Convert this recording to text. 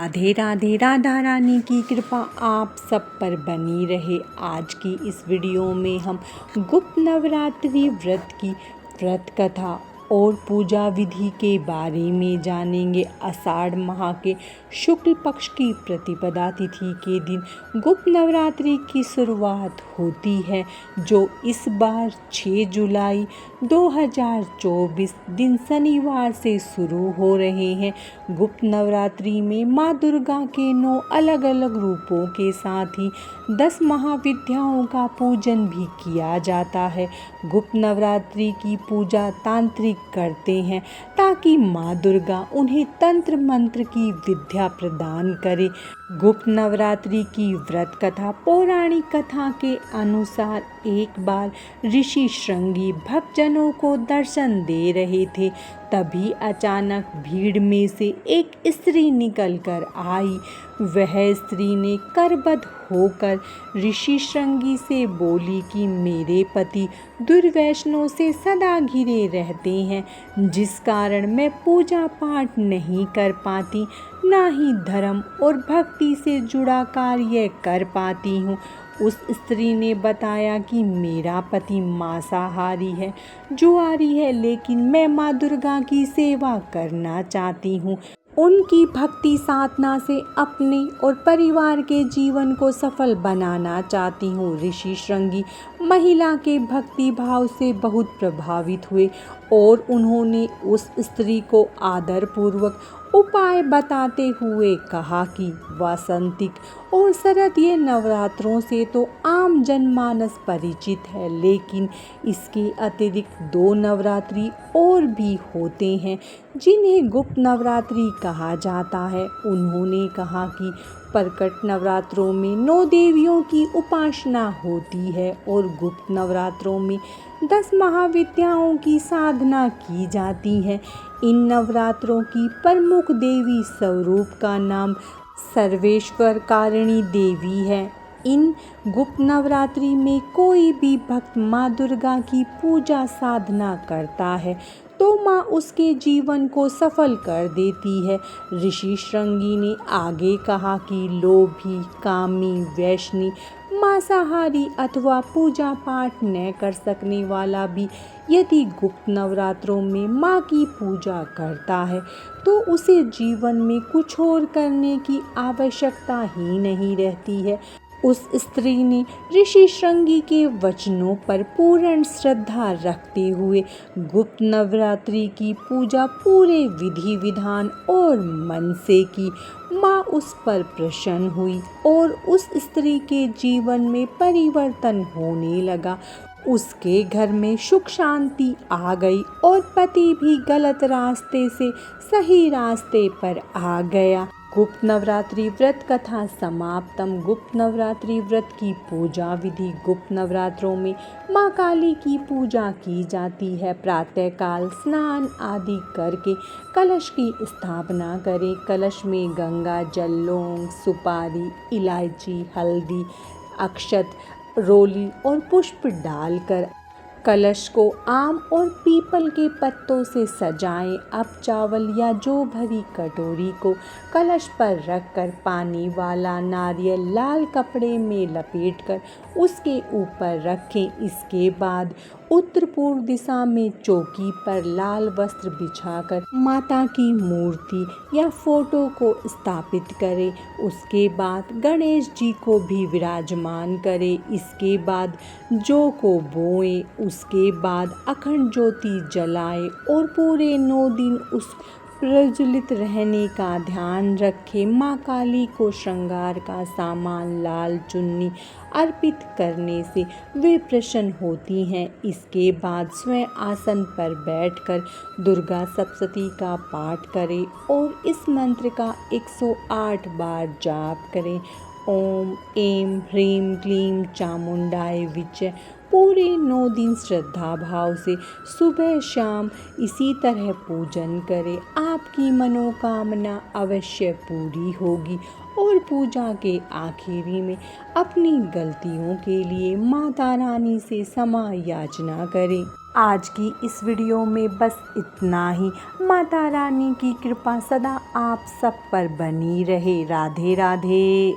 राधे राधे। राधा रानी की कृपा आप सब पर बनी रहे। आज की इस वीडियो में हम गुप्त नवरात्रि व्रत की व्रत कथा और पूजा विधि के बारे में जानेंगे। आषाढ़ माह के शुक्ल पक्ष की प्रतिपदा तिथि के दिन गुप्त नवरात्रि की शुरुआत होती है, जो इस बार 6 जुलाई 2024 दिन शनिवार से शुरू हो रहे हैं। गुप्त नवरात्रि में माँ दुर्गा के 9 अलग अलग रूपों के साथ ही 10 महाविद्याओं का पूजन भी किया जाता है। गुप्त नवरात्रि की पूजा तांत्रिक करते हैं ताकि माँ दुर्गा उन्हें तंत्र मंत्र की विद्या प्रदान करे। गुप्त नवरात्रि की व्रत कथा पौराणिक कथा के अनुसार एक बार ऋषि श्रृंगी भक्तजनों को दर्शन दे रहे थे, तभी अचानक भीड़ में से एक स्त्री निकल कर आई। वह स्त्री ने करबद्ध होकर ऋषि श्रृंगी से बोली कि मेरे पति दुर्व्यसनों से सदा घिरे रहते हैं, जिस कारण मैं पूजा पाठ नहीं कर पाती, ना ही धर्म और भक्ति से जुड़ा कार्य कर पाती हूँ। उस स्त्री ने बताया कि मेरा पति मांसाहारी है, जुआरी है, लेकिन मैं माँ दुर्गा की सेवा करना चाहती हूँ। उनकी भक्ति साधना से अपने और परिवार के जीवन को सफल बनाना चाहती हूँ। ऋषि श्रृंगी महिला के भक्ति भाव से बहुत प्रभावित हुए और उन्होंने उस स्त्री को आदरपूर्वक उपाय बताते हुए कहा कि वासंतिक और शरद ये नवरात्रों से तो आम जनमानस परिचित है, लेकिन इसके अतिरिक्त 2 नवरात्रि और भी होते हैं जिन्हें गुप्त नवरात्रि कहा जाता है। उन्होंने कहा कि प्रकट नवरात्रों में 9 देवियों की उपासना होती है और गुप्त नवरात्रों में 10 महाविद्याओं की साधना की जाती है। इन नवरात्रों की प्रमुख देवी स्वरूप का नाम सर्वेश्वर कारिणी देवी है। इन गुप्त नवरात्रि में कोई भी भक्त माँ दुर्गा की पूजा साधना करता है तो माँ उसके जीवन को सफल कर देती है। ऋषि श्रृंगी ने आगे कहा कि लोभी, कामी, वैष्णी, मांसाहारी अथवा पूजा पाठ न कर सकने वाला भी यदि गुप्त नवरात्रों में माँ की पूजा करता है तो उसे जीवन में कुछ और करने की आवश्यकता ही नहीं रहती है। उस स्त्री ने ऋषि श्रृंगी के वचनों पर पूर्ण श्रद्धा रखते हुए गुप्त नवरात्रि की पूजा पूरे विधि विधान और मन से की। माँ उस पर प्रसन्न हुई और उस स्त्री के जीवन में परिवर्तन होने लगा। उसके घर में सुख शांति आ गई और पति भी गलत रास्ते से सही रास्ते पर आ गया। गुप्त नवरात्रि व्रत कथा समाप्तम। गुप्त नवरात्रि व्रत की पूजा विधि। गुप्त नवरात्रों में माँ काली की पूजा की जाती है। प्रातःकाल स्नान आदि करके कलश की स्थापना करें। कलश में गंगा जल, लौंग, सुपारी, इलायची, हल्दी, अक्षत, रोली और पुष्प डालकर कलश को आम और पीपल के पत्तों से सजाएं। अब चावल या जौ भरी कटोरी को कलश पर रखकर पानी वाला नारियल लाल कपड़े में लपेटकर उसके ऊपर रखें। इसके बाद उत्तर पूर्व दिशा में चौकी पर लाल वस्त्र बिछाकर माता की मूर्ति या फोटो को स्थापित करें। उसके बाद गणेश जी को भी विराजमान करें। इसके बाद जौ को बोएं। उसके बाद अखंड ज्योति जलाएं और पूरे 9 दिन उस प्रज्वलित रहने का ध्यान रखें। माँ काली को श्रृंगार का सामान, लाल चुन्नी अर्पित करने से वे प्रसन्न होती हैं। इसके बाद स्वयं आसन पर बैठकर दुर्गा सप्तशती का पाठ करें और इस मंत्र का 108 बार जाप करें ओम ऐं ह्रीं क्लीं चामुंडाय विच्चे पूरे 9 दिन श्रद्धा भाव से सुबह शाम इसी तरह पूजन करें। आपकी मनोकामना अवश्य पूरी होगी। और पूजा के आखिरी में अपनी गलतियों के लिए माता रानी से क्षमा याचना करें। आज की इस वीडियो में बस इतना ही। माता रानी की कृपा सदा आप सब पर बनी रहे। राधे राधे।